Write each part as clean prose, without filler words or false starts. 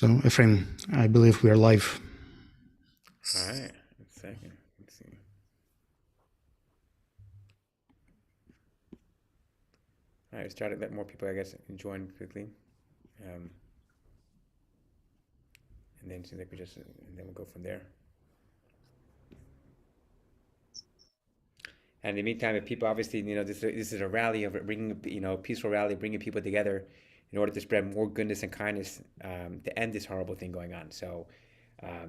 So, Ephraim, I believe we are live. All right, a second. Let's see. All right, started to let more people, I guess, join quickly, um, and then seems like and then we'll go from there. And in the meantime, if people obviously, this is a rally of bringing, peaceful rally, bringing people together in order to spread more goodness and kindness to end this horrible thing going on. So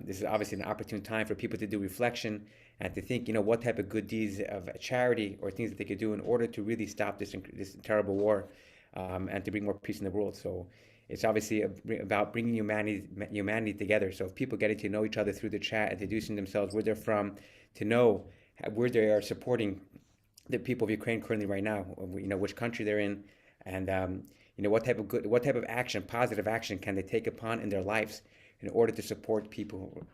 this is obviously an opportune time for people to do reflection and to think, what type of good deeds of charity or things that they could do in order to really stop this terrible war and to bring more peace in the world. So it's obviously about bringing humanity together. So if people getting to know each other through the chat, introducing themselves, where they're from, to know where they are supporting the people of Ukraine currently right now, which country they're in, and what type of action, positive action, can they take upon in their lives in order to support people,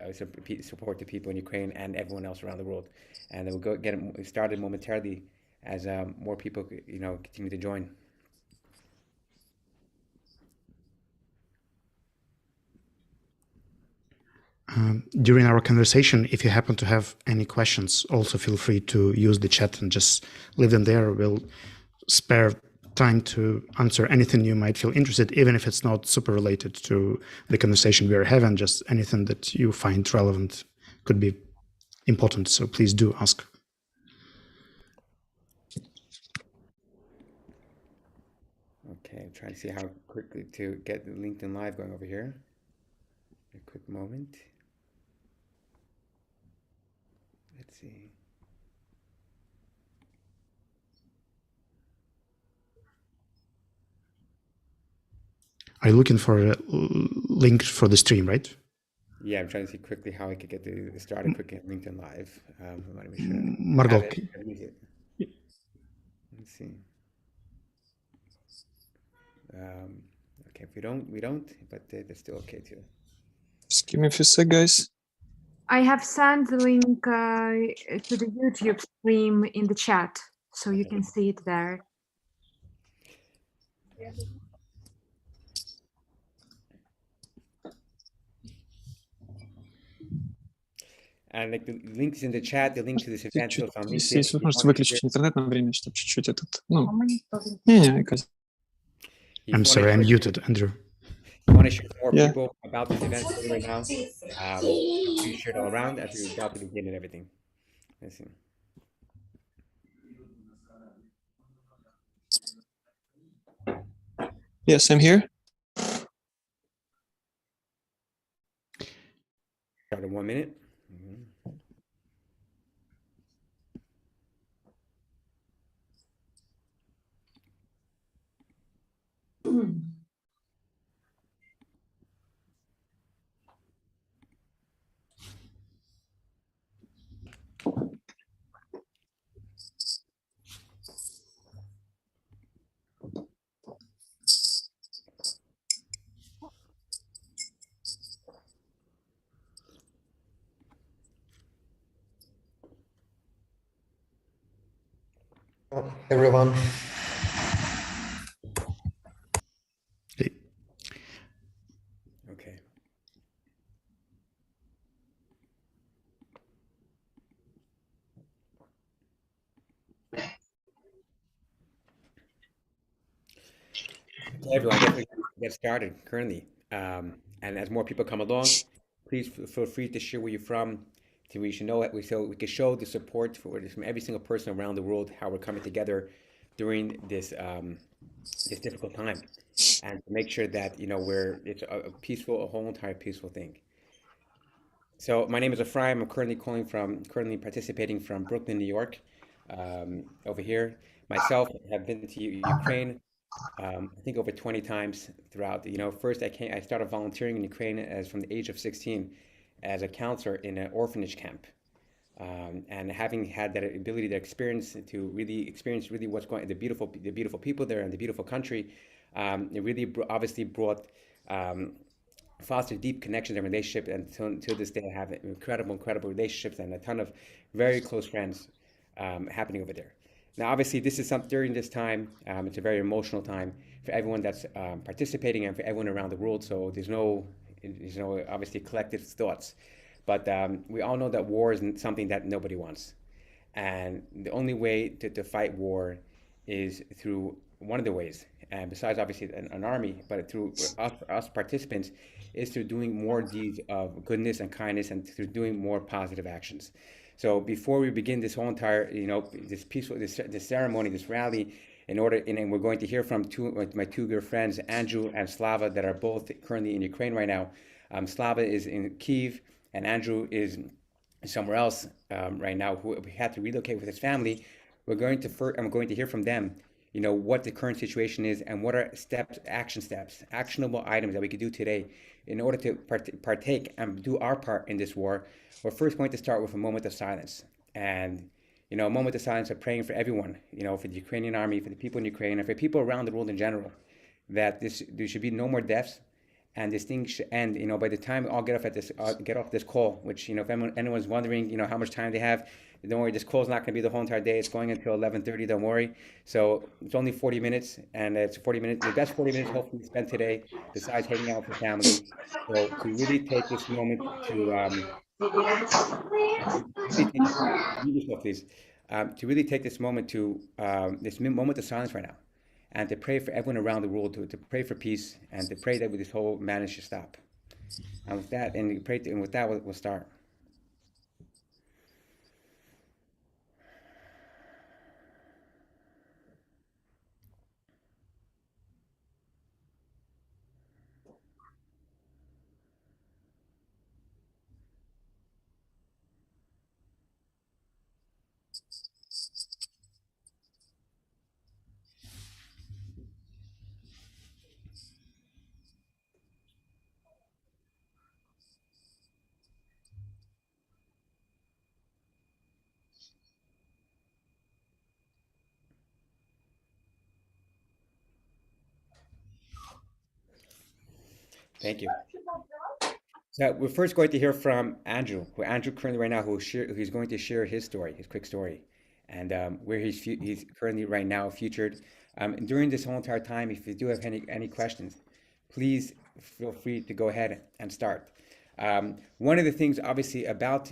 support the people in Ukraine and everyone else around the world. And then we'll go get it started momentarily as more people, continue to join. During our conversation, if you happen to have any questions, also feel free to use the chat and just leave them there. We'll spare time to answer anything you might feel interested, even if it's not super related to the conversation we are having, just anything that you find relevant could be important. So please do ask. Okay, I'm trying to see how quickly to get the LinkedIn Live going over here. A quick moment. Let's see. Are you looking for a link for the stream, right? Yeah, I'm trying to see quickly how I could get the started quickly on LinkedIn Live. I want to make sure Margot, I use it. Let's see. Okay, if we don't, but that's still okay too. Just give me a few seconds, guys. I have sent the link to the YouTube stream in the chat, so you can see it there. And like the links in the chat, the link to this event is on Если LinkedIn. есть возможность выключить интернет на время, чтобы чуть-чуть этот, не, I'm sorry, I'm muted, Andrew. You want to share with more Yeah. people about this event right now? Please share it all around as we're about to begin and everything. Let's see. Yes, I'm here. Start in 1 minute. Everyone. Okay. So everyone, definitely get started currently. And as more people come along, please feel free to share where you're from. We should know we can show the support from every single person around the world, how we're coming together during this this difficult time, and to make sure that it's a peaceful, a whole entire peaceful thing. So my name is Ephraim. I'm currently participating from Brooklyn, New York, over here. Myself have been to Ukraine, I think over 20 times throughout. First I started volunteering in Ukraine as from the age of 16 as a counselor in an orphanage camp. And having had that ability, that experience to really experience really what's going, the beautiful people there and the beautiful country, it really obviously brought fostered deep connections and relationships, and to this day I have incredible relationships and a ton of very close friends happening over there. Now, obviously, this is during this time. It's a very emotional time for everyone that's participating and for everyone around the world. So there's no obviously collective thoughts. But we all know that war is something that nobody wants. And the only way to fight war is through one of the ways, and besides obviously an army, but through us participants, is through doing more deeds of goodness and kindness and through doing more positive actions. So before we begin this whole entire, this peaceful, this ceremony, this rally, and we're going to hear from my two good friends, Andrew and Slava, that are both currently in Ukraine right now. Slava is in Kiev, and Andrew is somewhere else right now, who had to relocate with his family. I'm going to hear from them, what the current situation is and what are action steps, actionable items that we could do today in order to partake and do our part in this war. We're first going to start with a moment of silence, and a moment of silence of praying for everyone, for the Ukrainian army, for the people in Ukraine, and for people around the world in general, that there should be no more deaths, and this thing should end. By the time I'll get off this call, which if anyone's wondering, how much time they have, don't worry. This call's not going to be the whole entire day. It's going until 11:30. Don't worry. So it's only 40 minutes, and it's 40 minutes. The best 40 minutes hopefully spent today, besides hanging out with the family. So to really take this moment to mute yourself, please. To really take this moment to this moment of silence right now, and to pray for everyone around the world, to pray for peace, and to pray that this whole madness should stop. And with that, we'll start. Thank you. So we're first going to hear from Andrew, Andrew currently right now, who's going to share his story, his quick story, and where he's currently right now featured. And during this whole entire time, if you do have any questions, please feel free to go ahead and start. One of the things, obviously, about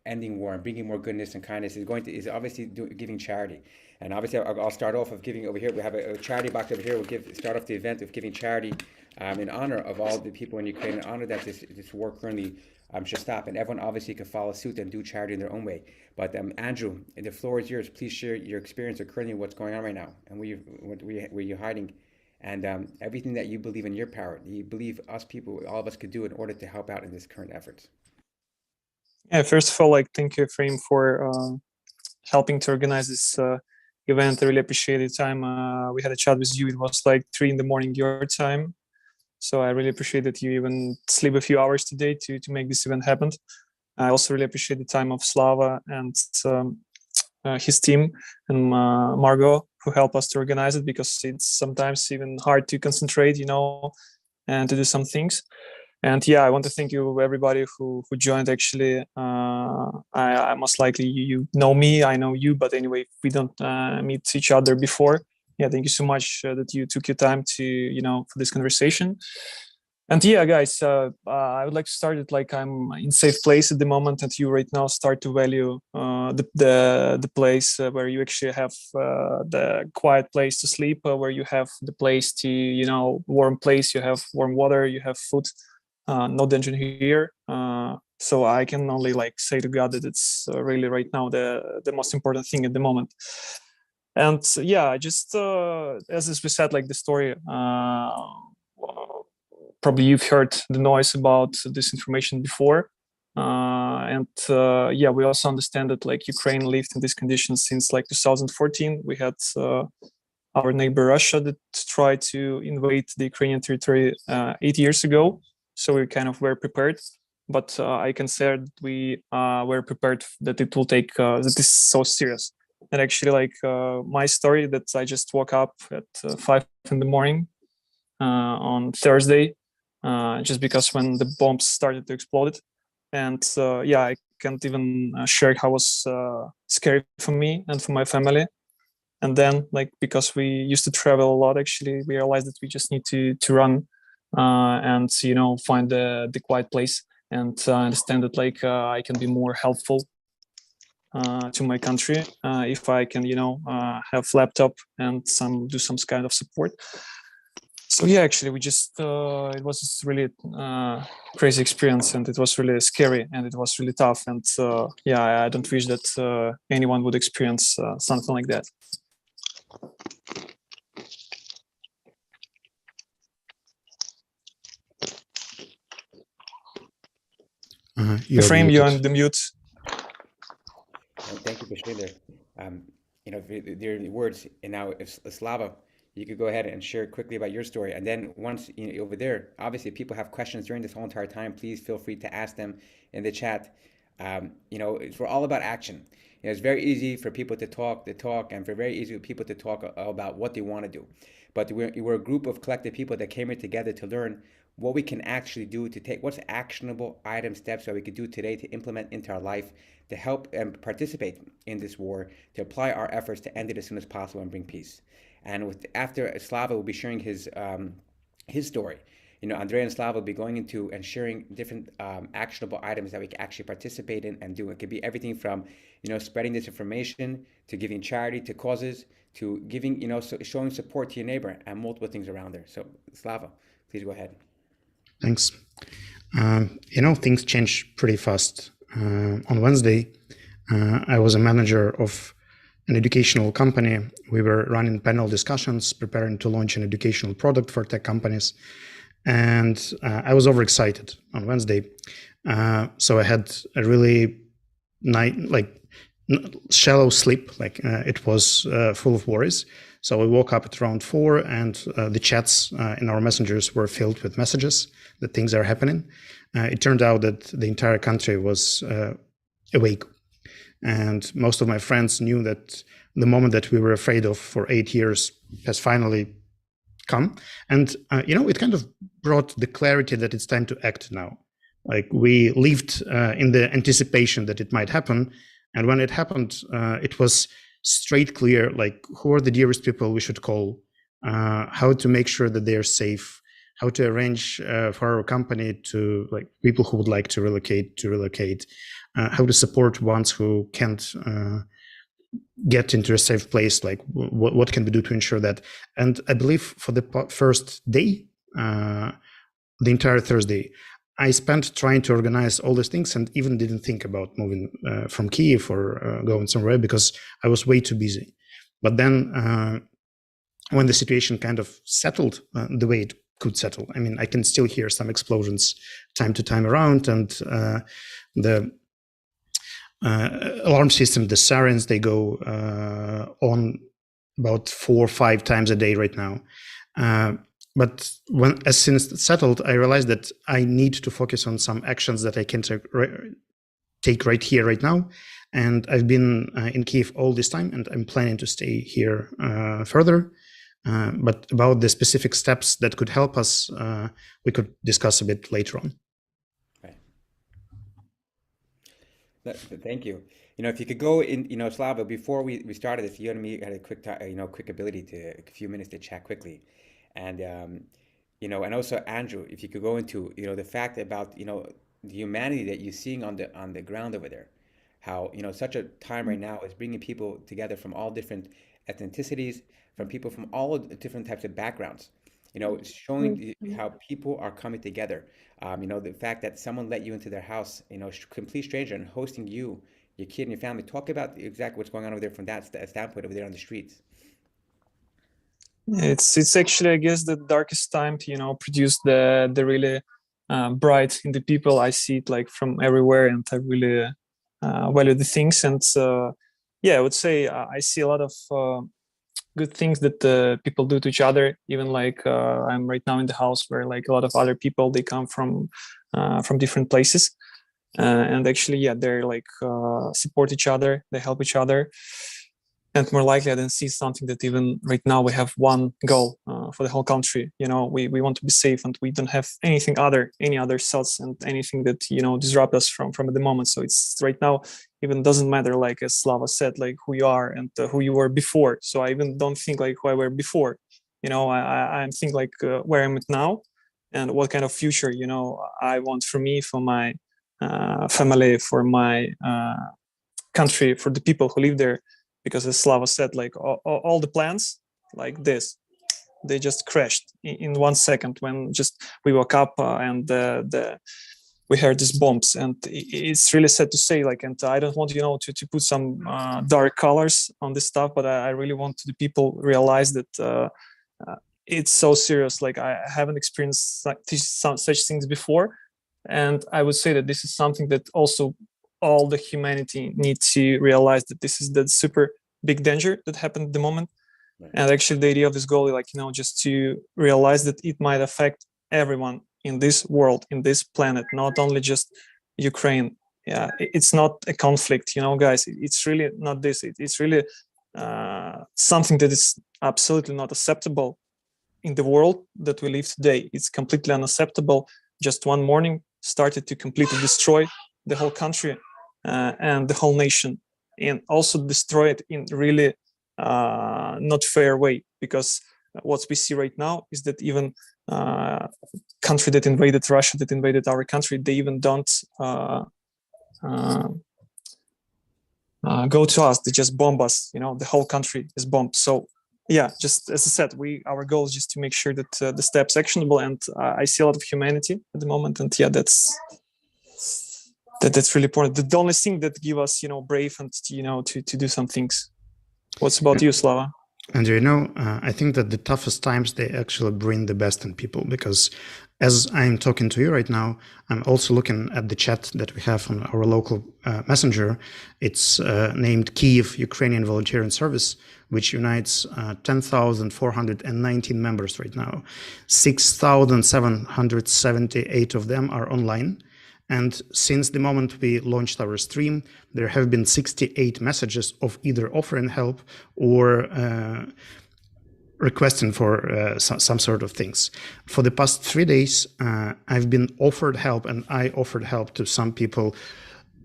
ending war and bringing more goodness and kindness is obviously giving charity. And obviously, I'll start off of giving over here. We have a charity box over here. We'll start off the event with giving charity in honor of all the people in Ukraine, in honor that this war currently should stop. And everyone obviously can follow suit and do charity in their own way. But Andrew, the floor is yours. Please share your experience of currently what's going on right now and where you're hiding, and everything that you believe in your power, you believe all of us could do in order to help out in this current efforts. Yeah, first of all, thank you, Efraim, for helping to organize this event. I really appreciate the time. We had a chat with you. It was 3 a.m. your time. So I really appreciate that you even sleep a few hours today to make this event happen. I also really appreciate the time of Slava and his team and Margot, who help us to organize it, because it's sometimes even hard to concentrate, and to do some things. And yeah, I want to thank you, everybody who joined. Actually, I most likely you know me, I know you, but anyway, we don't meet each other before. Yeah, thank you so much that you took your time to for this conversation. And yeah, guys, I would like to start it I'm in safe place at the moment, and you right now start to value the place where you actually have the quiet place to sleep, where you have the place to warm place, you have warm water, you have food, no danger here. So I can only say to God that it's really right now the most important thing at the moment. And yeah, I just as we said, the story. Probably you've heard the noise about this information before. And yeah, we also understand that Ukraine lived in these conditions since 2014. We had our neighbor Russia that tried to invade the Ukrainian territory 8 years ago. So we kind of were prepared. But I can say that we were prepared that it will take, that this is so serious. And actually, my story, that I just woke up at 5 a.m. On Thursday, just because when the bombs started to explode. And yeah, I can't even share how it was scary for me and for my family. And then, because we used to travel a lot, actually, we realized that we just need to run and find the quiet place and understand that like I can be more helpful to my country if I can have laptop and do some kind of support. So yeah, actually we just it was just really crazy experience, and it was really scary, and it was really tough, and yeah, I don't wish that anyone would experience something like that. Frame, you're on the mute. Thank you for sharing there. If there are words, and now if Slava, you could go ahead and share quickly about your story. And then once over there, obviously, if people have questions during this whole entire time, please feel free to ask them in the chat. We're all about action. It's very easy for people to talk, and very easy for people to talk about what they want to do. But we're a group of collective people that came here together to learn what we can actually do to take what's actionable item steps that we could do today to implement into our life to help and participate in this war, to apply our efforts to end it as soon as possible and bring peace. And after Slava will be sharing his story, Andrea and Slava will be going into and sharing different actionable items that we can actually participate in and do. It could be everything from spreading this information to giving charity to causes to giving showing support to your neighbor and multiple things around there. So Slava, please go ahead. Thanks. Things change pretty fast. On Wednesday, I was a manager of an educational company. We were running panel discussions, preparing to launch an educational product for tech companies. And I was overexcited on Wednesday. So I had a really shallow sleep, it was full of worries. So we woke up at around 4, and the chats in our messengers were filled with messages that things are happening. It turned out that the entire country was awake. And most of my friends knew that the moment that we were afraid of for 8 years has finally come. And, it kind of brought the clarity that it's time to act now. We lived in the anticipation that it might happen. And when it happened, it was straight clear, who are the dearest people we should call, how to make sure that they're safe, how to arrange for our company to people who would like to relocate, how to support ones who can't get into a safe place, what can we do to ensure that. And I believe for the first day, the entire Thursday, I spent trying to organize all these things and even didn't think about moving from Kyiv or going somewhere because I was way too busy. But then when the situation kind of settled the way it could settle, I can still hear some explosions time to time around, and the alarm system, the sirens, they go on about 4 or 5 times a day right now. But as soon as it settled, I realized that I need to focus on some actions that I can take right here, right now. And I've been in Kyiv all this time, and I'm planning to stay here further. But about the specific steps that could help us, we could discuss a bit later on. Right. Thank you. If you could go in, Slava, before we started this, you and me had a quick ability to a few minutes to chat quickly. And and also Andrew, if you could go into the fact about the humanity that you're seeing on the ground over there, how such a time right now is bringing people together from all different ethnicities, from people from all different types of backgrounds, showing how people are coming together. The fact that someone let you into their house, complete stranger, and hosting you, your kid, and your family. Talk about exactly what's going on over there from that standpoint over there on the streets. It's actually, I guess, the darkest time to produce the really bright in the people. I see it from everywhere, and I really value the things. And yeah, I would say I see a lot of good things that people do to each other. Even I'm right now in the house where a lot of other people, they come from different places, and actually, yeah, they're support each other, they help each other. And more likely, I didn't see something that even right now we have one goal for the whole country. We want to be safe, and we don't have any other thoughts and anything that disrupt us from the moment. So it's right now even doesn't matter, as Slava said, who you are and who you were before. So I even don't think who I were before. I'm thinking where I'm at now, and what kind of future, I want for me, for my family, for my country, for the people who live there. Because as Slava said, like all the plans like this, they just crashed in 1 second when just we woke up and we heard these bombs. And it's really sad to say, like, and I don't want, to put some dark colors on this stuff, but I really want the people realize that it's so serious. Like, I haven't experienced such things before. And I would say that this is something that also all the humanity needs to realize, that this is the super big danger that happened at the moment. Right. And actually the idea of this goal, like, just to realize that it might affect everyone in this world, in this planet, not only just Ukraine. Yeah, it's not a conflict, guys. It's really not this. It's really something that is absolutely not acceptable in the world that we live today. It's completely unacceptable. Just one morning started to completely destroy the whole country and the whole nation, and also destroy it in really not fair way, because what we see right now is that even country that invaded Russia, that invaded our country, they even don't go to us. They just bomb us. The whole country is bombed. So yeah, just as I said, our goal is just to make sure that the steps actionable, and I see a lot of humanity at the moment, and yeah, that's really important. The only thing that give us, brave and to do some things. What's about you, Slava? And I think that the toughest times, they actually bring the best in people, because as I'm talking to you right now, I'm also looking at the chat that we have on our local messenger. It's named Kyiv Ukrainian Volunteering Service, which unites 10,419 members right now. 6,778 of them are online. And since the moment we launched our stream, there have been 68 messages of either offering help or requesting for some sort of things. For the past 3 days, I've been offered help, and I offered help to some people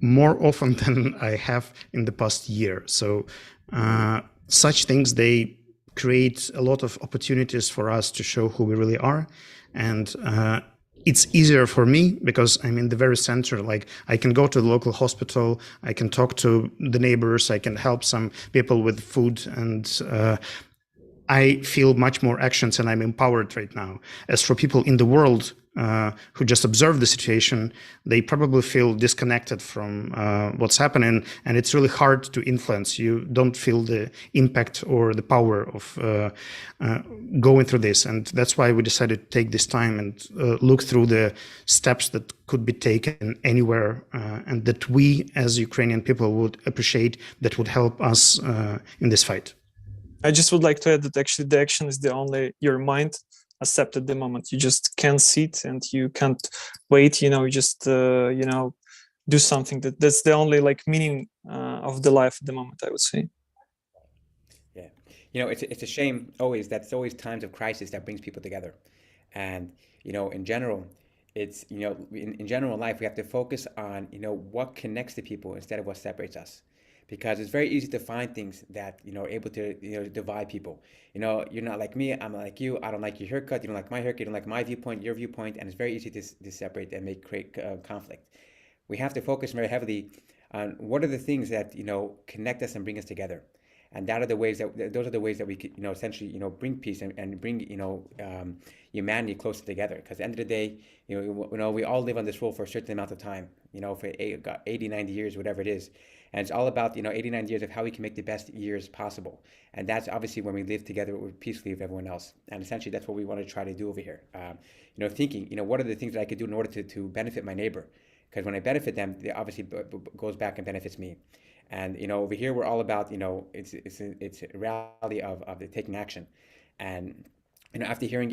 more often than I have in the past year. So such things, they create a lot of opportunities for us to show who we really are. And it's easier for me because I'm in the very center. Like, I can go to the local hospital, I can talk to the neighbors, I can help some people with food, and I feel much more actions, and I'm empowered right now. As for people in the world who just observe the situation, they probably feel disconnected from what's happening, and it's really hard to influence. You don't feel the impact or the power of going through this. And that's why we decided to take this time and look through the steps that could be taken anywhere, and that we as Ukrainian people would appreciate, that would help us in this fight. I just would like to add that actually the action is the only your mind accept at the moment. You just can't sit and you can't wait. You just do something. That's the only meaning of the life at the moment, I would say. Yeah, it's a shame always. That's always times of crisis that brings people together, and in general, it's in general in life we have to focus on what connects the people instead of what separates us. Because it's very easy to find things that are able to divide people. You're not like me, I'm not like you. I don't like your haircut, you don't like my haircut, you don't like my viewpoint, your viewpoint, and it's very easy to separate and create conflict. We have to focus very heavily on what are the things that connect us and bring us together, and those are the ways that we could essentially bring peace and bring humanity closer together. Because at the end of the day, we all live on this world for a certain amount of time, for 80, 90 years, whatever it is. And it's all about 89 years of how we can make the best years possible, and that's obviously when we live together peacefully with everyone else. And essentially, that's what we want to try to do over here. Thinking, what are the things that I could do in order to benefit my neighbor? Because when I benefit them, it obviously goes back and benefits me. And over here, we're all about it's a reality of the taking action. And after hearing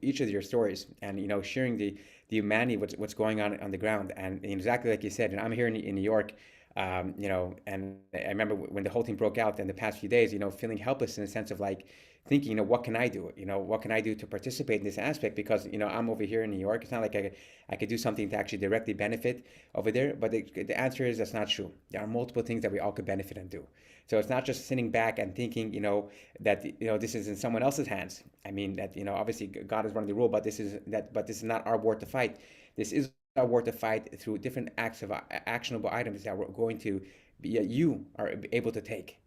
each of your stories, and sharing the humanity, what's going on the ground, and exactly like you said, and I'm here in New York, You know, and I remember when the whole thing broke out in the past few days, you know, feeling helpless in the sense of like thinking, you know, what can I do? You know, what can I do to participate in this aspect? Because, you know, I'm over here in New York. It's not like I could do something to actually directly benefit over there. But the answer is that's not true. There are multiple things that we all could benefit and do. So it's not just sitting back and thinking, you know, that, you know, this is in someone else's hands. I mean, that, you know, obviously God is running the rule, but this is not our war to fight. This is our war to fight through different acts of actionable items that we're going to be, you are able to take.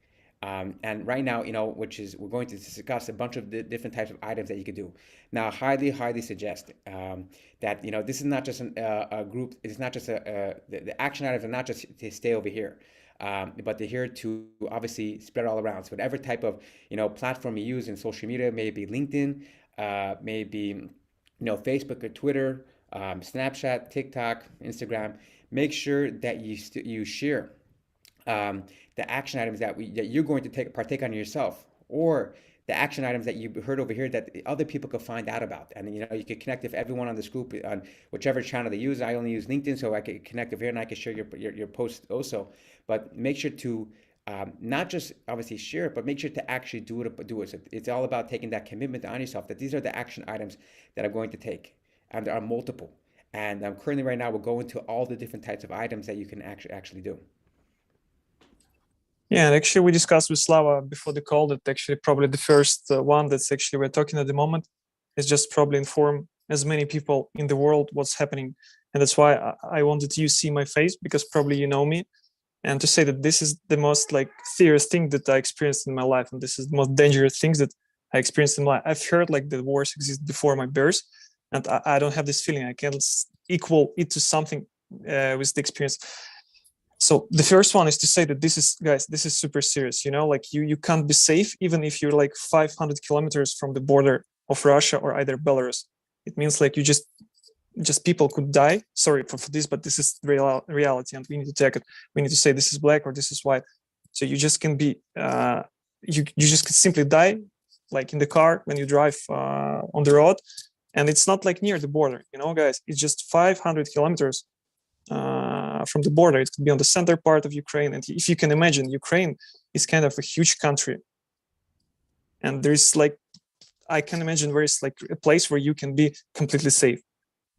And right now, you know, we're going to discuss a bunch of different types of items that you could do. Now, highly suggest that, you know, this is not just a group. It's not just the action items are not just to stay over here, but they're here to obviously spread all around. So whatever type of, you know, platform you use in social media, maybe LinkedIn, maybe, you know, Facebook or Twitter, Snapchat, TikTok, Instagram. Make sure that you share the action items that you're going to partake on yourself, or the action items that you heard over here that other people could find out about. And, you know, you could connect with everyone on this group on whichever channel they use. I only use LinkedIn, so I could connect over here and I could share your post also. But make sure to not just obviously share it, but make sure to actually do it. So it's all about taking that commitment on yourself that these are the action items that I'm going to take, and there are multiple. And currently, right now, we'll go into all the different types of items that you can actually do. Yeah, and actually we discussed with Slava before the call that actually probably the first one that's actually we're talking at the moment is just probably inform as many people in the world what's happening. And that's why I wanted you to see my face, because probably you know me, and to say that this is the most like serious thing that I experienced in my life, and this is the most dangerous things that I experienced in my life. I've heard like the wars exist before my birth, and I don't have this feeling. I can't equal it to something with the experience. So the first one is to say that this is, guys, this is super serious. You know, like you can't be safe even if you're like 500 kilometers from the border of Russia or either Belarus. It means like you just people could die. Sorry for this, but this is reality, and we need to take it. We need to say this is black or this is white. So you just can be, you just can simply die, like in the car when you drive on the road, and it's not like near the border. You know, guys, it's just 500 kilometers. From the border. It could be on the center part of Ukraine. And if you can imagine, Ukraine is kind of a huge country. And there's like, I can imagine where it's like a place where you can be completely safe.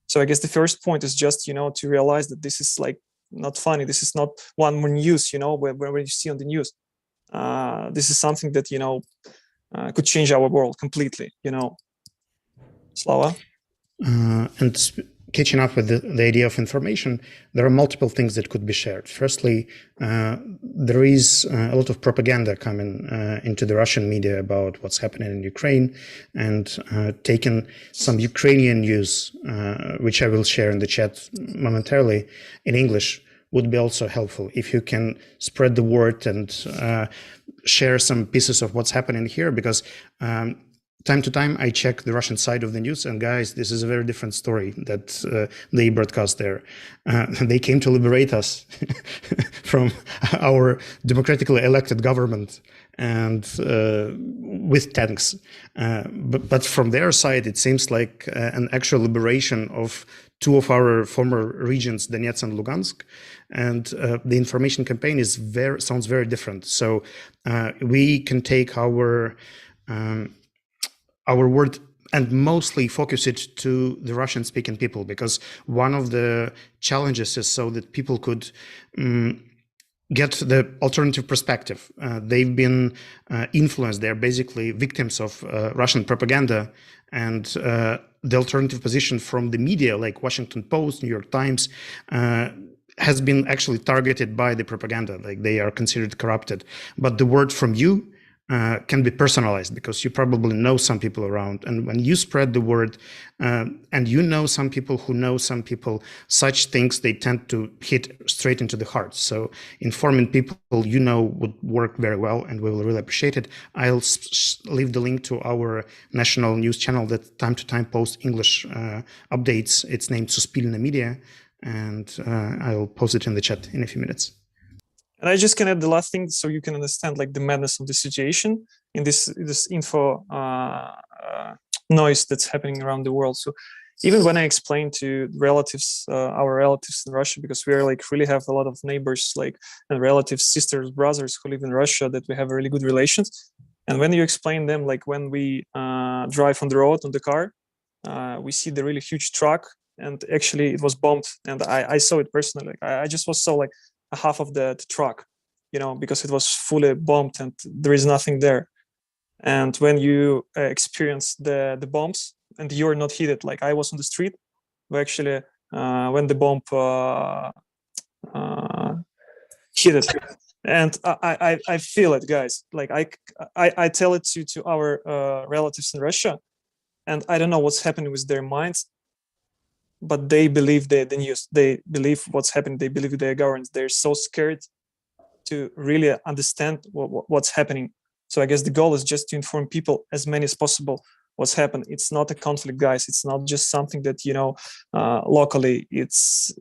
So I guess the first point is just, you know, to realize that this is like not funny. This is not one more news, you know, where you see on the news. This is something that, you know, could change our world completely, you know. Slava? And catching up with the idea of information, there are multiple things that could be shared. Firstly, there is a lot of propaganda coming into the Russian media about what's happening in Ukraine, and taking some Ukrainian news, which I will share in the chat momentarily in English, would be also helpful. If you can spread the word and share some pieces of what's happening here, because time to time, I check the Russian side of the news, and guys, this is a very different story that they broadcast there. They came to liberate us from our democratically elected government, and with tanks. But from their side, it seems like an actual liberation of two of our former regions, Donetsk and Lugansk, and the information campaign sounds very different. So we can take our word and mostly focus it to the Russian-speaking people, because one of the challenges is so that people could get the alternative perspective. They've been influenced. They're basically victims of Russian propaganda, and the alternative position from the media, like Washington Post, New York Times, has been actually targeted by the propaganda. Like, they are considered corrupted. But the word from you can be personalized, because you probably know some people around, and when you spread the word, and you know some people who know some people, such things, they tend to hit straight into the heart. So informing people you know would work very well, and we will really appreciate it. I'll leave the link to our national news channel that time to time posts English updates. It's named Suspilne Media, and I'll post it in the chat in a few minutes. And I just can add the last thing so you can understand like the madness of the situation in this info noise that's happening around the world. So even when I explain to relatives, our relatives in Russia, because we are like really have a lot of neighbors, like, and relatives, sisters, brothers who live in Russia, that we have really good relations. And when you explain them, like when we drive on the road on the car, we see the really huge truck, and actually it was bombed, and I saw it personally. Like I just saw like a half of the truck, because it was fully bombed and there is nothing there. And when you experience the bombs and you're not hit it, like I was on the street, we actually when the bomb hit it, and I feel it, guys. Like I tell it to our relatives in Russia, and I don't know what's happening with their minds, but they believe the news. They believe what's happening. They believe their governments. They're so scared to really understand what's happening. So I guess the goal is just to inform people, as many as possible, what's happened. It's not a conflict, guys. It's not just something that locally. It's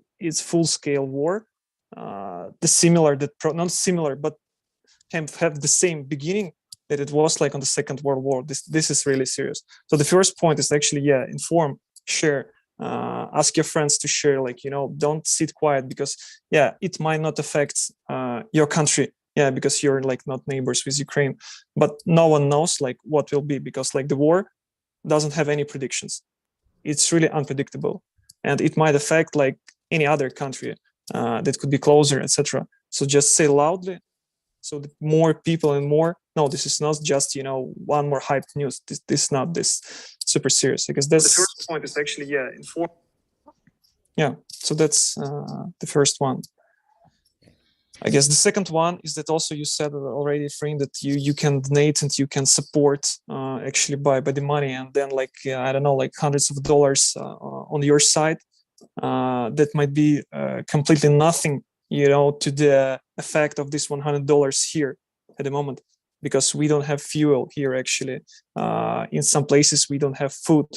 full-scale war. Not similar, but have the same beginning that it was like on the Second World War. This is really serious. So the first point is actually, inform, share. Ask your friends to share, like, don't sit quiet, because it might not affect your country, because you're like not neighbors with Ukraine, but no one knows like what will be, because like the war doesn't have any predictions. It's really unpredictable, and it might affect like any other country that could be closer, etc. So just say loudly, so that more people and more. No, this is not just one more hyped news. This is not this super serious, because that's the first point is actually inform. So that's the first one. I guess the second one is that also you said already, Efrain, that you can donate and you can support actually by the money, and then like I don't know, like hundreds of dollars on your side. That might be completely nothing, to the effect of this $100 here at the moment, because we don't have fuel here. Actually, in some places we don't have food,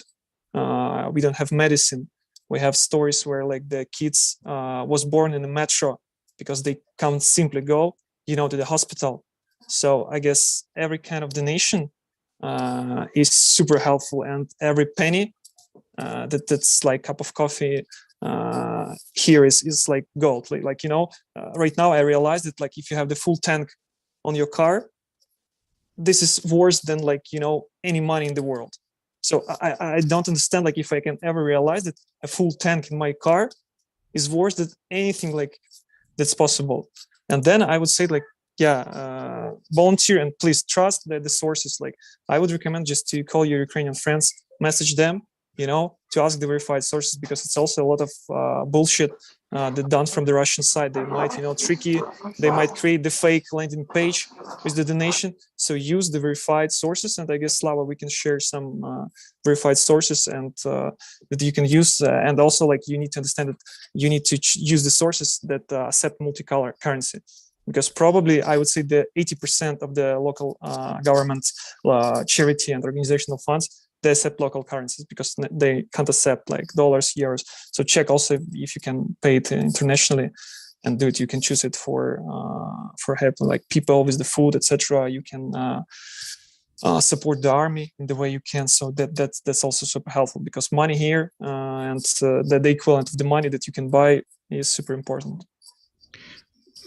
we don't have medicine. We have stories where like the kids was born in the metro because they can't simply go, to the hospital. So I guess every kind of donation is super helpful, and every penny that's like cup of coffee here is like gold. Like right now I realized that like if you have the full tank on your car, this is worse than like any money in the world. So I don't understand like if I can ever realize that a full tank in my car is worse than anything like that's possible. And then I would say like volunteer, and please trust that the sources. Like I would recommend just to call your Ukrainian friends, message them, to ask the verified sources, because it's also a lot of bullshit that done from the Russian side. They might, trick you. They might create the fake landing page with the donation. So use the verified sources. And I guess, Slava, we can share some verified sources and that you can use. And also, like, you need to understand that you need to use the sources that accept multicolor currency. Because probably I would say the 80% of the local government, charity and organizational funds, they accept local currencies because they can't accept like dollars, euros. So check also if you can pay it internationally and do it. You can choose it for help, like people with the food, etc. You can support the army in the way you can. So that's also super helpful, because money here and the equivalent of the money that you can buy is super important.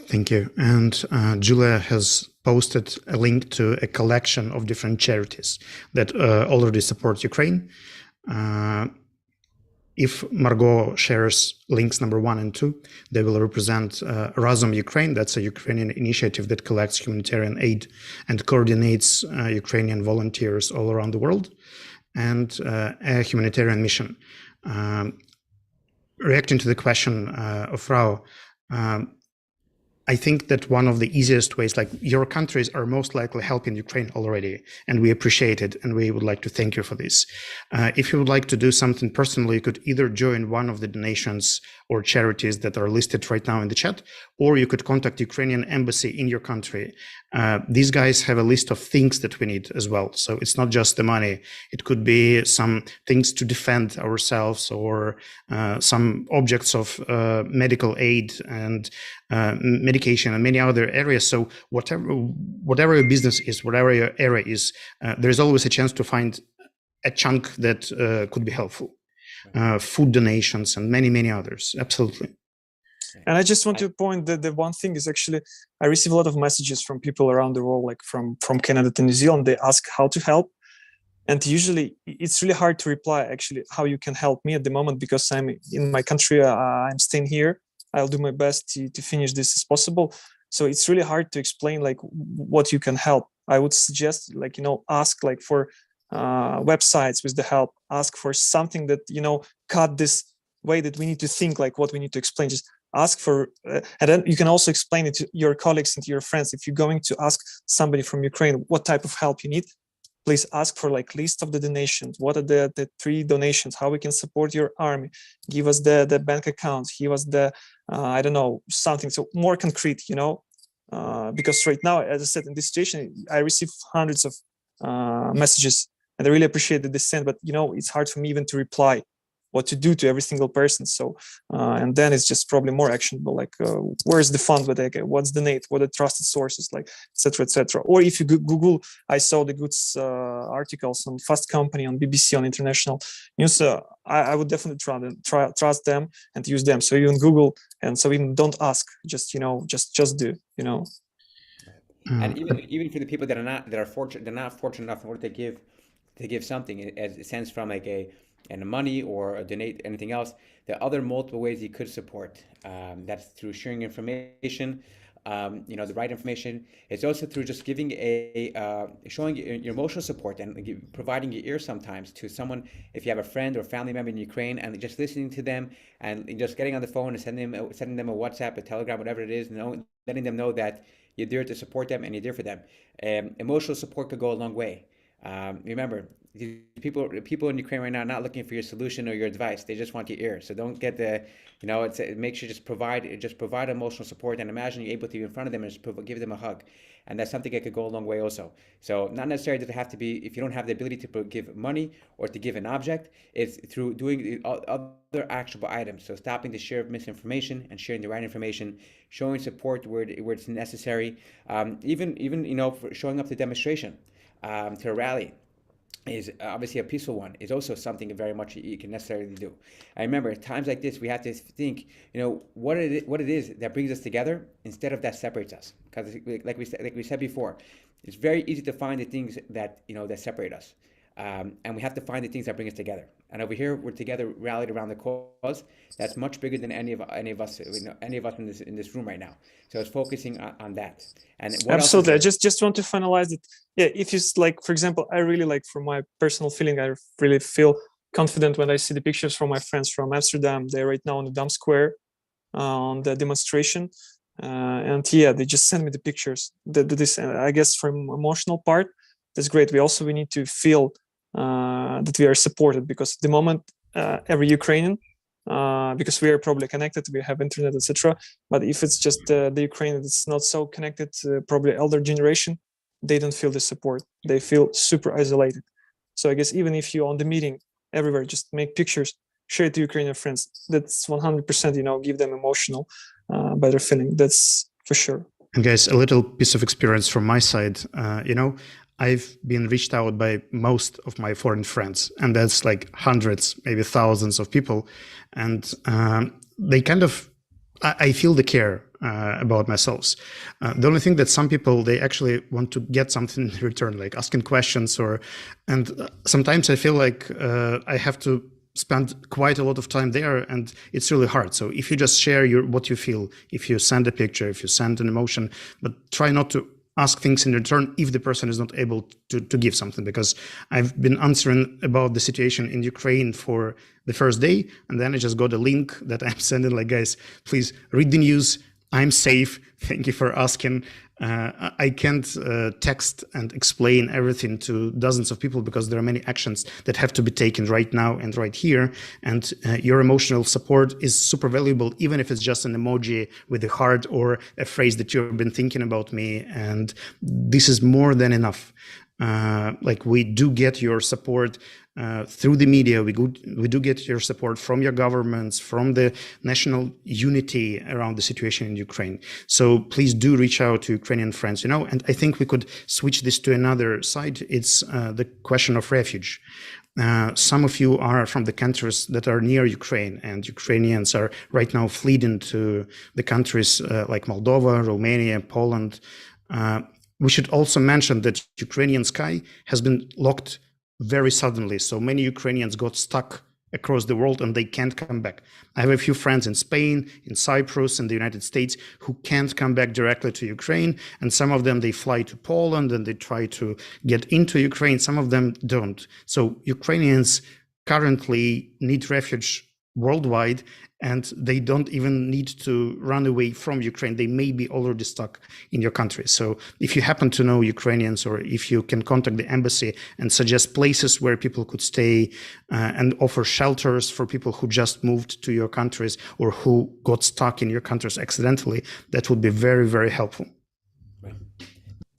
Thank you. And Julia has posted a link to a collection of different charities that already support Ukraine. If Margot shares links number 1 and 2, they will represent Razom Ukraine. That's a Ukrainian initiative that collects humanitarian aid and coordinates Ukrainian volunteers all around the world, and a humanitarian mission. Reacting to the question of Frau, I think that one of the easiest ways, like your countries are most likely helping Ukraine already, and we appreciate it, and we would like to thank you for this. If you would like to do something personally, you could either join one of the donations or charities that are listed right now in the chat, or you could contact Ukrainian embassy in your country. These guys have a list of things that we need as well. So it's not just the money. It could be some things to defend ourselves, or some objects of medical aid and medication and many other areas. So whatever your business is, whatever your area is, there's always a chance to find a chunk that could be helpful. food donations, and many, many others. Absolutely. And I just want to point that the one thing is actually, I receive a lot of messages from people around the world, like from Canada to New Zealand. They ask how to help. And usually it's really hard to reply actually how you can help me at the moment, because I'm in my country, I'm staying here. I'll do my best to finish this as possible. So it's really hard to explain like what you can help. I would suggest like, ask like for websites with the help, ask for something that, cut this way that we need to think like what we need to explain. Just ask for, and then you can also explain it to your colleagues and to your friends. If you're going to ask somebody from Ukraine what type of help you need, please ask for like list of the donations. What are the 3 donations? How we can support your army? Give us the bank account. Give us the, I don't know, something. So more concrete, because right now, as I said, in this situation, I receive hundreds of messages, and I really appreciate that they send, but it's hard for me even to reply what to do to every single person. So, and then it's just probably more actionable, like where's the fund, what's the donate, what are the trusted sources, like, et cetera. Or if you Google, I saw the good articles on Fast Company, on BBC, on international news, I would definitely trust them and use them. So even Google, and so even don't ask, just, just do, And even for the people that are not fortunate enough in order to give something as it sends from like a money or a donate anything else, there are other multiple ways you could support. That's through sharing information, the right information. It's also through just giving showing your emotional support and providing your ear sometimes to someone. If you have a friend or family member in Ukraine, and just listening to them and just getting on the phone and sending them a WhatsApp, a Telegram, whatever it is, letting them know that you're there to support them and you're there for them. Emotional support could go a long way. Remember, people in Ukraine right now are not looking for your solution or your advice. They just want your ear. So don't get make sure just provide emotional support, and imagine you're able to be in front of them and just give them a hug. And that's something that could go a long way also. So not necessarily does it have to be, if you don't have the ability to give money or to give an object, it's through doing other actionable items. So stopping the share of misinformation and sharing the right information, showing support where it's necessary, even for showing up to demonstration, to a rally, is obviously a peaceful one, is also something very much you can necessarily do. I remember at times like this, we have to think, what it is that brings us together instead of that separates us. Because like we said before, it's very easy to find the things that that separate us, and we have to find the things that bring us together. And over here, we're together, rallied around the cause that's much bigger than any of us in this room right now. So it's focusing on that. And absolutely, I just want to finalize it. Yeah, if you like, for example, I really like, from my personal feeling, I really feel confident when I see the pictures from my friends from Amsterdam. They're right now on the Dam Square on the demonstration, and yeah, they just send me the pictures. This, I guess, from emotional part, that's great. We need to feel that we are supported, because at the moment, every Ukrainian, because we are probably connected, we have internet, etc. But if it's just the Ukrainian that's not so connected, probably elder generation, they don't feel the support. They feel super isolated. So I guess even if you're on the meeting everywhere, just make pictures, share it to Ukrainian friends. That's 100%, give them emotional, better feeling. That's for sure. And guys, a little piece of experience from my side. I've been reached out by most of my foreign friends, and that's like hundreds, maybe thousands of people. And they kind of, I feel the care about myself. The only thing that some people, they actually want to get something in return, like asking questions, and sometimes I feel like I have to spend quite a lot of time there, and it's really hard. So if you just share what you feel, if you send a picture, if you send an emotion, but try not to ask things in return if the person is not able to give something, because I've been answering about the situation in Ukraine for the first day, and then I just got a link that I'm sending, like, guys, please read the news. I'm safe. Thank you for asking. I can't text and explain everything to dozens of people, because there are many actions that have to be taken right now and right here. And your emotional support is super valuable, even if it's just an emoji with a heart or a phrase that you've been thinking about me. And this is more than enough. Like we do get your support through the media. We do get your support from your governments, from the national unity around the situation in Ukraine. So please do reach out to Ukrainian friends. And I think we could switch this to another side. It's the question of refuge. Some of you are from the countries that are near Ukraine, and Ukrainians are right now fleeing to the countries like Moldova, Romania, Poland. We should also mention that Ukrainian sky has been locked very suddenly. So many Ukrainians got stuck across the world and they can't come back. I have a few friends in Spain, in Cyprus, in the United States who can't come back directly to Ukraine. And some of them, they fly to Poland and they try to get into Ukraine. Some of them don't. So Ukrainians currently need refuge worldwide, and they don't even need to run away from Ukraine. They may be already stuck in your country. So if you happen to know Ukrainians, or if you can contact the embassy and suggest places where people could stay and offer shelters for people who just moved to your countries or who got stuck in your countries accidentally, that would be very, very helpful.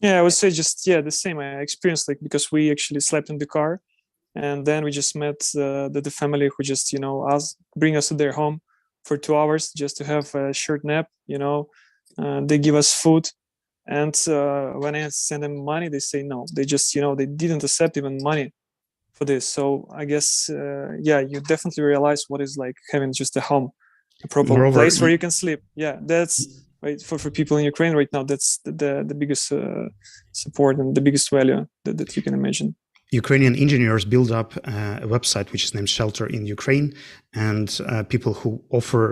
Yeah, I would say the same. I experienced because we actually slept in the car. And then we just met the family who just, bring us to their home for 2 hours just to have a short nap, they give us food. And when I send them money, they say no. They just, they didn't accept even money for this. So I guess, you definitely realize what is like having just a home, a proper place where you can sleep. Yeah, that's right for people in Ukraine right now. That's the biggest support and the biggest value that you can imagine. Ukrainian engineers build up a website which is named Shelter in Ukraine, and people who offer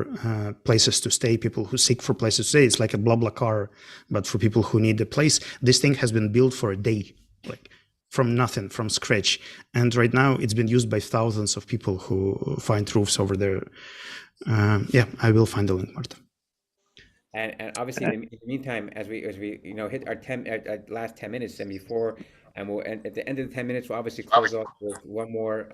places to stay, people who seek for places to stay, it's like a BlaBlaCar, but for people who need a place. This thing has been built for a day, like from nothing, from scratch. And right now it's been used by thousands of people who find roofs over there. I will find the link, Marta. And obviously, in the meantime, as we hit our last 10 minutes and before, and we'll at the end of the 10 minutes, we'll obviously close off with one more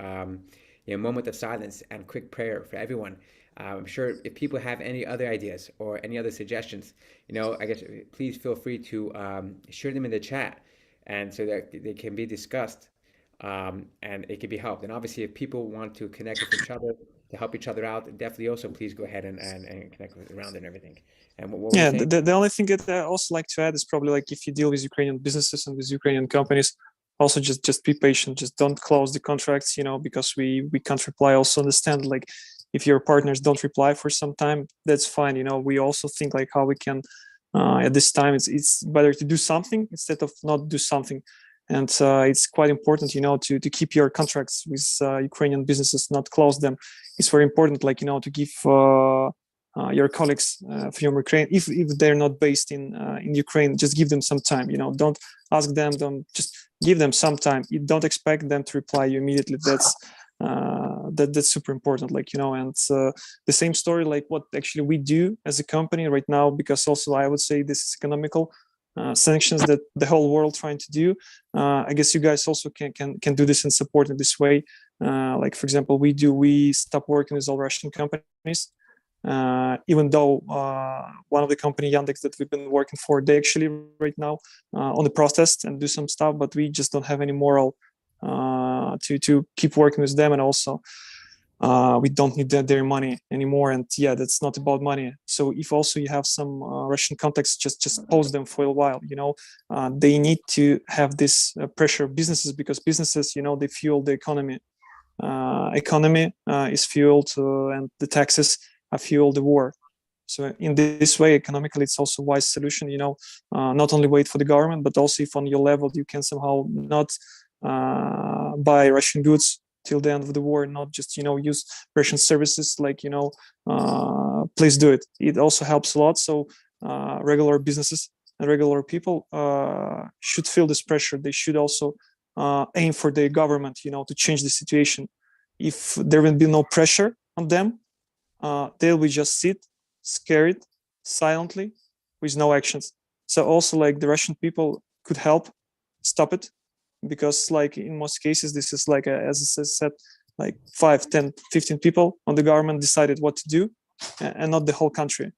moment of silence and quick prayer for everyone. I'm sure if people have any other ideas or any other suggestions, I guess please feel free to share them in the chat, and so that they can be discussed and it can be helped. And obviously, if people want to connect with each other to help each other out, definitely also please go ahead and connect around and everything. And what the only thing that I also like to add is probably like if you deal with Ukrainian businesses and with Ukrainian companies, also just be patient. Just don't close the contracts, because we can't reply. Also understand like if your partners don't reply for some time, that's fine. We also think like how we can at this time it's better to do something instead of not do something. And it's quite important, to keep your contracts with Ukrainian businesses, not close them. It's very important, like, to give your colleagues from Ukraine, if they're not based in Ukraine, just give them some time. Don't ask them. Don't just give them some time. You don't expect them to reply you immediately. That's super important. And the same story, like what actually we do as a company right now, because also I would say this is economical. Sanctions that the whole world trying to do. I guess you guys also can do this and support in this way. Like for example, we stop working with all Russian companies, even though one of the company Yandex that we've been working for, they actually right now on the process and do some stuff, but we just don't have any moral to keep working with them, and also we don't need their money anymore. And that's not about money. So if also you have some Russian contacts, just post them for a while. They need to have this pressure of businesses, because businesses, they fuel the economy. Economy is fueled, and the taxes are fuel the war. So in this way, economically, it's also a wise solution. Not only wait for the government, but also if on your level you can somehow not buy Russian goods till the end of the war, not just use Russian services, please do it. It also helps a lot. So regular businesses and regular people should feel this pressure. They should also aim for the government to change the situation. If there will be no pressure on them, they will just sit scared silently with no actions. So also like the Russian people could help stop it, because like in most cases this is like as I said, like 5, 10, 15 people on the government decided what to do, and not the whole country.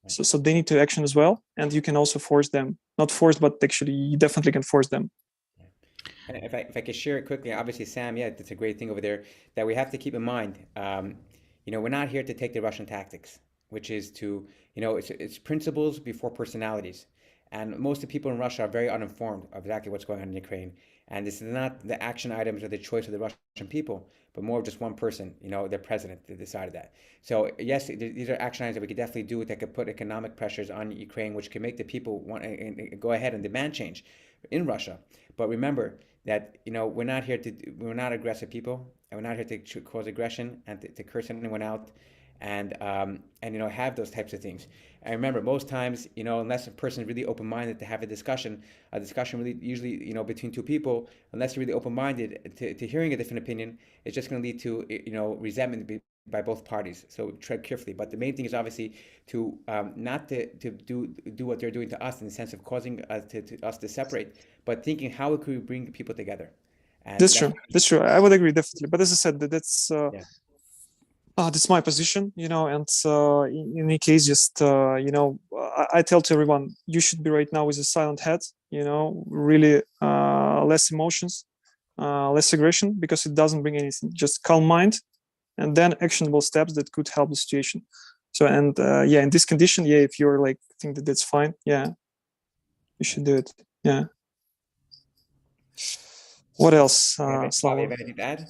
So they need to action as well, and you can also force them, not force, but actually you definitely can force them. And if I could share it quickly, obviously, Sam, yeah, that's a great thing over there that we have to keep in mind. We're not here to take the Russian tactics, which is to, it's principles before personalities. And most of the people in Russia are very uninformed of exactly what's going on in Ukraine. And this is not the action items or the choice of the Russian people, but more of just one person, their president, that decided that. So yes, these are action items that we could definitely do that could put economic pressures on Ukraine, which can make the people want and go ahead and demand change in Russia. But remember that we're not aggressive people, and we're not here to cause aggression and to curse anyone out, and have those types of things. And remember, most times, unless a person is really open-minded to have a discussion really usually between two people, unless you're really open-minded to hearing a different opinion, it's just going to lead to resentment by both parties. So tread carefully. But the main thing is obviously to not to do what they're doing to us in the sense of causing us to separate, but thinking how could we bring people together. And That's true. That's true. I would agree definitely. But as I said, yeah. that's my position, and in any case, just I tell to everyone, you should be right now with a silent head, really less emotions, less aggression, because it doesn't bring anything. Just calm mind, and then actionable steps that could help the situation. So, and in this condition, if you're like think that that's fine, you should do it. Yeah. What else? Bobby, Slava? anything to add?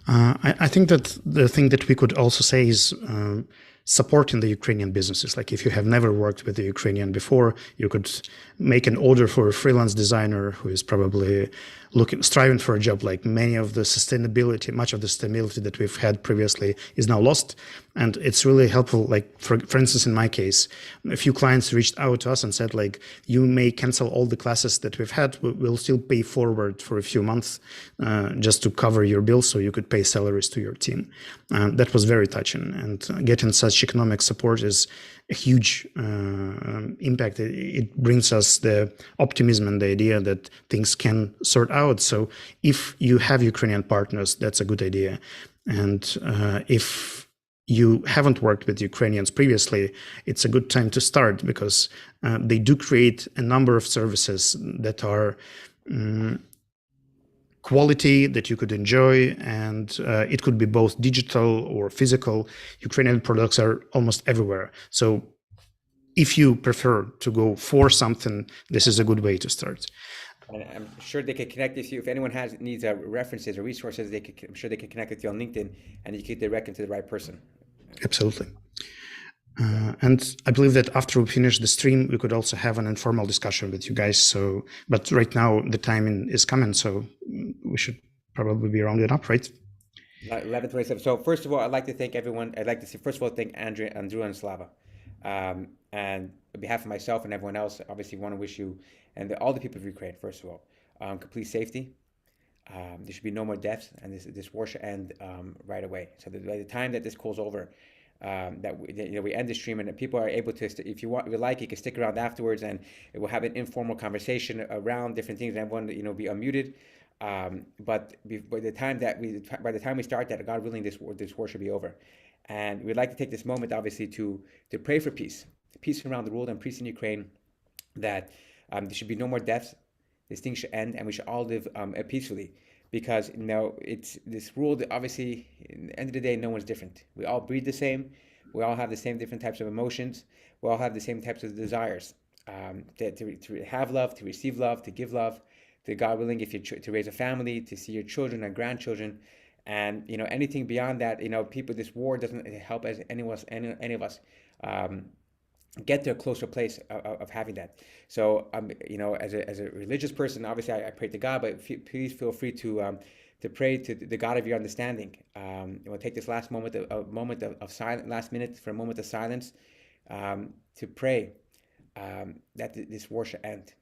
I think that the thing that we could also say is supporting the Ukrainian businesses. Like if you have never worked with the Ukrainian before, you could make an order for a freelance designer who is probably striving for a job. Like much of the sustainability that we've had previously is now lost. And it's really helpful. Like for instance, in my case, a few clients reached out to us and said, like, you may cancel all the classes that we've had. We'll still pay forward for a few months just to cover your bills so you could pay salaries to your team. That was very touching. And getting such economic support is a huge impact. It brings us the optimism and the idea that things can sort out. So if you have Ukrainian partners, that's a good idea. And if you haven't worked with Ukrainians previously, it's a good time to start because they do create a number of services that are quality that you could enjoy, and it could be both digital or physical. Ukrainian products are almost everywhere. So if you prefer to go for something, this is a good way to start. And I'm sure they could connect with you. If anyone needs references or resources, I'm sure they could connect with you on LinkedIn, and you could direct them to the right person. Absolutely. And I believe that after we finish the stream, we could also have an informal discussion with you guys. But right now the time is coming, so we should probably be rounding up, right? 11:27. So first of all, I'd like to thank everyone. I'd like to first of all thank Andrew and Slava, and on behalf of myself and everyone else, obviously want to wish you and all the people of Ukraine, first of all, complete safety. There should be no more deaths, and this war should end right away. So that by the time that this call's over, that we end the stream, and that people are able to, if you like, you can stick around afterwards, and we'll have an informal conversation around different things. And everyone, be unmuted. But by the time we start that, God willing, this war should be over. And we'd like to take this moment, obviously, to pray for peace around the world and peace in Ukraine. That there should be no more deaths. This thing should end, and we should all live peacefully. Because it's this world. Obviously, in the end of the day, no one's different. We all breathe the same. We all have the same different types of emotions. We all have the same types of desires. To have love, to receive love, to give love. To God willing, if you to raise a family, to see your children and grandchildren, and anything beyond that. People. This war doesn't help any of us. Get to a closer place of having that. So, as a religious person, obviously I pray to God, but please feel free to pray to the God of your understanding. We'll take this last moment of silence, last minute for a moment of silence, to pray that this war should end.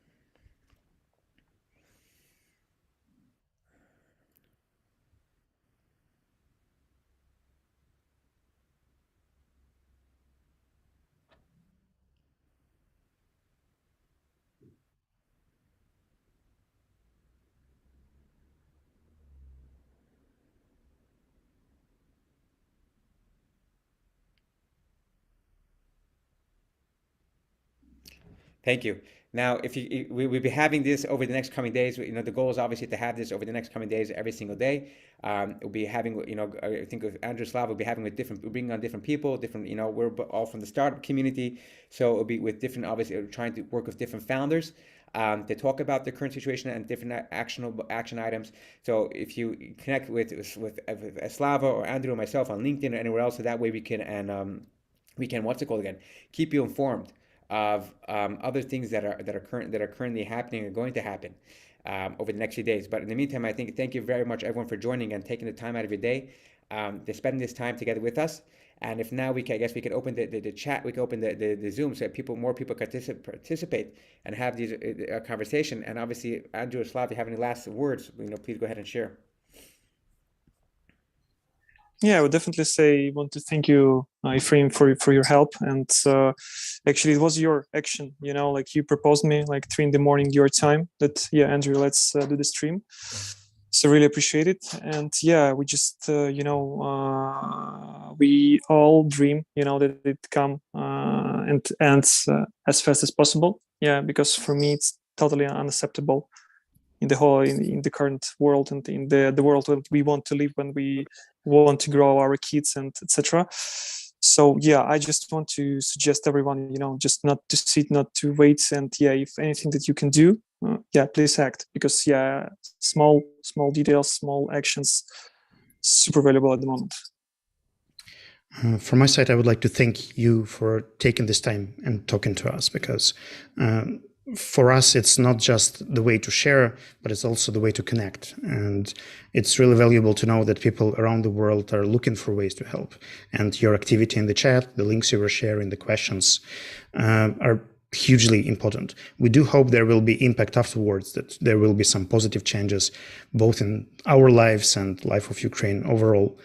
Thank you. Now, we'll be having this over the next coming days. You know, the goal is obviously to have this over the next coming days every single day. We'll be having, you know, I think with Andrew Slav, we'll be having with we're bringing on different people, different, you know, we're all from the startup community. So it'll be with different, obviously, we're trying to work with different founders to talk about the current situation and different action items. So if you connect with Slava or Andrew or myself on LinkedIn or anywhere else, so that way we can what's it called again? Keep you informed of other things that are currently happening or going to happen over the next few days. But in the meantime, I think thank you very much everyone for joining and taking the time out of your day to spend this time together with us. And if now I guess we could open the chat, we can open the Zoom so that more people participate and have these conversation. And obviously, Andrew or Slav, if you have any last words, you know, please go ahead and share. Yeah, I would definitely say want to thank you, Ephraim, for your help. And actually, it was your action. You know, like you proposed me like 3 a.m. your time. That yeah, Andrew, let's do the stream. So really appreciate it. And yeah, we just we all dream, you know, that it come and ends as fast as possible. Yeah, because for me it's totally unacceptable in the whole in the current world and in the world that we want to live when we want to grow our kids and etc. So yeah, I just want to suggest everyone, you know, just not to sit, not to wait, and yeah, if anything that you can do, yeah, please act, because yeah, small details, small actions, super valuable at the moment. From my side, I would like to thank you for taking this time and talking to us, because for us, it's not just the way to share, but it's also the way to connect. And it's really valuable to know that people around the world are looking for ways to help. And your activity in the chat, the links you were sharing, the questions are hugely important. We do hope there will be impact afterwards, that there will be some positive changes, both in our lives and life of Ukraine overall.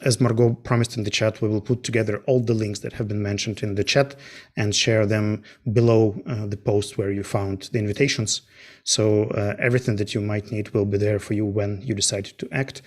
As Margot promised in the chat, we will put together all the links that have been mentioned in the chat and share them below the post where you found the invitations. So everything that you might need will be there for you when you decide to act.